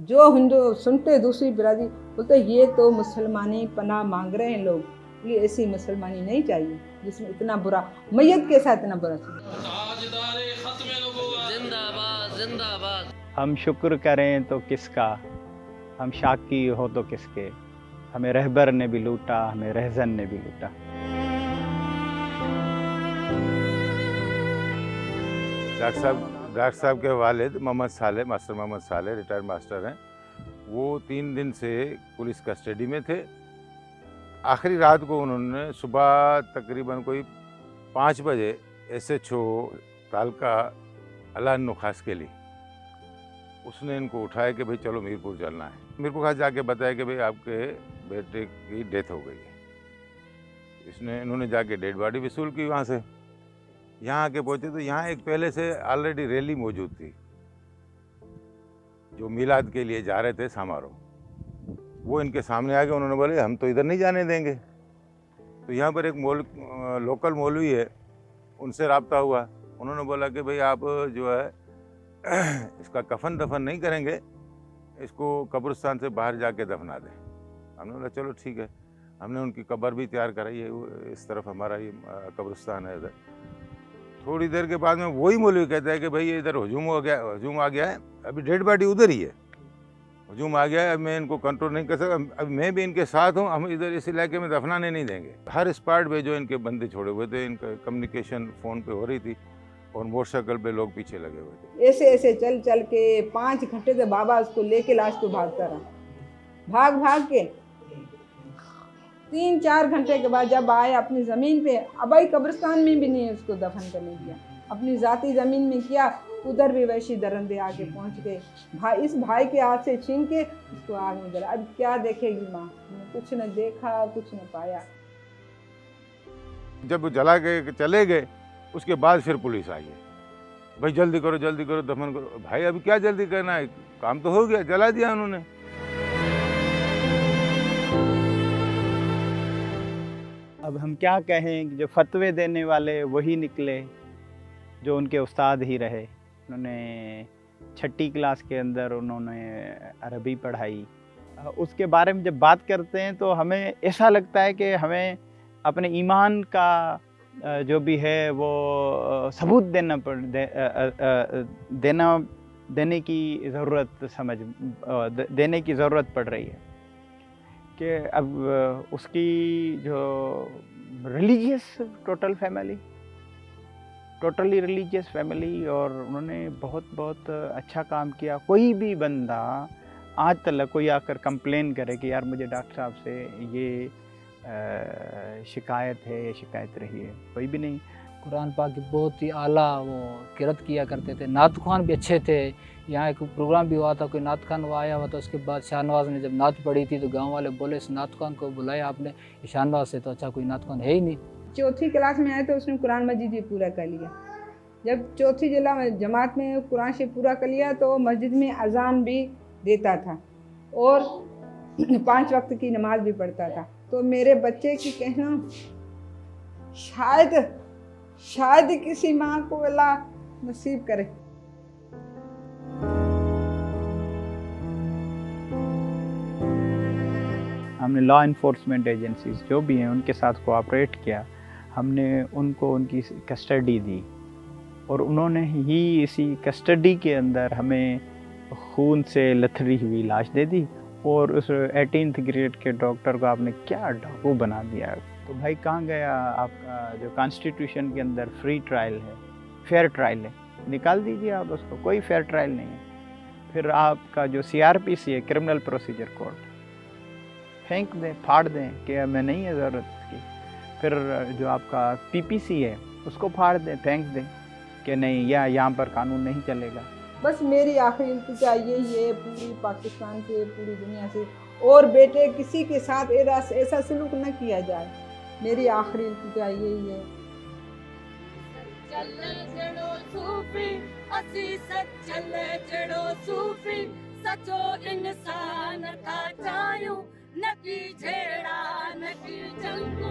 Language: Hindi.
जो हिंदू सुनते दूसरी बिरादरी बोलते ये तो मुसलमानी पनाह मांग रहे हैं लोग, ये ऐसी मुसलमानी नहीं चाहिए जिसमें इतना बुरा, मैयत के साथ इतना बुरा। जिंदाबाद जिंदाबाद। हम शुक्र करें तो किसका, हम शाकी हो तो किसके, हमें रहबर ने भी लूटा, हमें रहजन ने भी लूटा। डॉक्टर साहब के वालिद मोहम्मद साले, मास्टर मोहम्मद साले रिटायर्ड मास्टर हैं। वो 3 दिन से पुलिस कस्टडी में थे। आखिरी रात को उन्होंने सुबह तकरीबन कोई 5 बजे SHO तालका अलान नुखास के लिए उसने इनको उठाया कि भाई चलो मीरपुर चलना है। मीरपुर खास जाके बताया कि भाई आपके बेटे की डेथ हो गई है। इन्होंने जाके डेड बॉडी वसूल की वहाँ से। यहाँ आके पहुँचे तो यहाँ एक पहले से ऑलरेडी रैली मौजूद थी जो मिलाद के लिए जा रहे थे समारोह। वो इनके सामने आ गए, उन्होंने बोले हम तो इधर नहीं जाने देंगे। तो यहाँ पर एक लोकल मौलवी है, उनसे रब्ता हुआ। उन्होंने बोला कि भाई आप जो है इसका कफन दफन नहीं करेंगे, इसको कब्रिस्तान से बाहर जाके दफना दें। हमने बोला चलो ठीक है। हमने उनकी कब्र भी तैयार कराई है, इस तरफ हमारा ये कब्रिस्तान है इधर। थोड़ी देर के बाद में वही मौलवी कहता है कि भाई ये इधर हजूम आ गया है, अभी डेड बॉडी उधर ही है, हजूम आ गया है, अब मैं इनको कंट्रोल नहीं कर सकता, अब मैं भी इनके साथ हूँ, हम इधर इस इलाके में दफनाने नहीं देंगे। हर स्पॉट पे जो इनके बंदे छोड़े हुए थे, इनका कम्युनिकेशन फ़ोन पे हो रही थी और मोटरसाइकिल पे लोग पीछे लगे हुए थे। ऐसे ऐसे चल चल के 5 घंटे से बाबा उसको लेके लाश को भागता रहा, भाग के 3-4 घंटे के बाद जब आए अपनी ज़मीन पे, अबई कब्रिस्तान में भी नहीं उसको दफन करने दिया, अपनी ज़ाती ज़मीन में किया। उधर भी वैसी दरंदे आके पहुंच गए, इस भाई के हाथ से छीन के उसको आग में जला। अब क्या देखेगी माँ, कुछ न देखा कुछ न पाया। जब वो जला के चले गए उसके बाद फिर पुलिस आई है, भाई जल्दी करो दफन करो। भाई अभी क्या जल्दी करना है, काम तो हो गया, जला दिया उन्होंने। अब हम क्या कहें, जो फतवे देने वाले वही निकले जो उनके उस्ताद ही रहे। उन्होंने 6ठी क्लास के अंदर उन्होंने अरबी पढ़ाई। उसके बारे में जब बात करते हैं तो हमें ऐसा लगता है कि हमें अपने ईमान का जो भी है वो सबूत देने की ज़रूरत पड़ रही है कि अब उसकी जो रिलीजियस टोटली रिलीजियस फैमिली, और उन्होंने बहुत अच्छा काम किया। कोई भी बंदा आज तक कोई आकर कंप्लेन करे कि यार मुझे डॉक्टर साहब से ये शिकायत है, ये शिकायत रही है, कोई भी नहीं। कुरान पाक की बहुत ही आला वो किरत किया करते थे। नात ख़्वान भी अच्छे थे। यहाँ एक प्रोग्राम भी हुआ था, कोई नात खान आया हुआ था, उसके बाद शाहनवाज ने जब नात पढ़ी थी तो गांव वाले बोले इस नात खान को बुलाया आपने, शाहनवाज से तो अच्छा कोई नात खान है ही नहीं। 4ठी क्लास में आए तो उसने कुरान मजीद भी पूरा कर लिया। जब 4ठी जमात में कुरान शरीफ पूरा कर लिया तो मस्जिद में अजान भी देता था और 5 वक्त की नमाज भी पढ़ता था। तो मेरे बच्चे की कहना, शायद किसी माँ को अल्लाह नसीब करे। हमने लॉ इन्फोर्समेंट एजेंसीज जो भी हैं उनके साथ कोऑपरेट किया। हमने उनको उनकी कस्टडी दी और उन्होंने ही इसी कस्टडी के अंदर हमें खून से लथड़ी हुई लाश दे दी। और उस 18th ग्रेड के डॉक्टर को आपने क्या डाकू बना दिया। तो भाई कहाँ गया आपका जो कॉन्स्टिट्यूशन के अंदर फ्री ट्रायल है, फेयर ट्रायल है, निकाल दीजिए आप उसको। कोई फेयर ट्रायल नहीं है। फिर आपका जो CRPC है, क्रिमिनल प्रोसीजर कोड, फेंक दें, फाड़ दें कि हमें नहीं है ज़रूरत की। फिर जो आपका PPC है उसको फाड़ दें, फेंक दें कि नहीं यहाँ पर कानून नहीं चलेगा। बस मेरी आखिरी इल्तिजा यही है पूरी पाकिस्तान से, पूरी दुनिया से, और बेटे किसी के साथ ऐसा सलूक न किया जाए। मेरी आखिरी इल्तिजा यही है। सचो इंसान था चायूं, न की झेड़ा न की जंगू।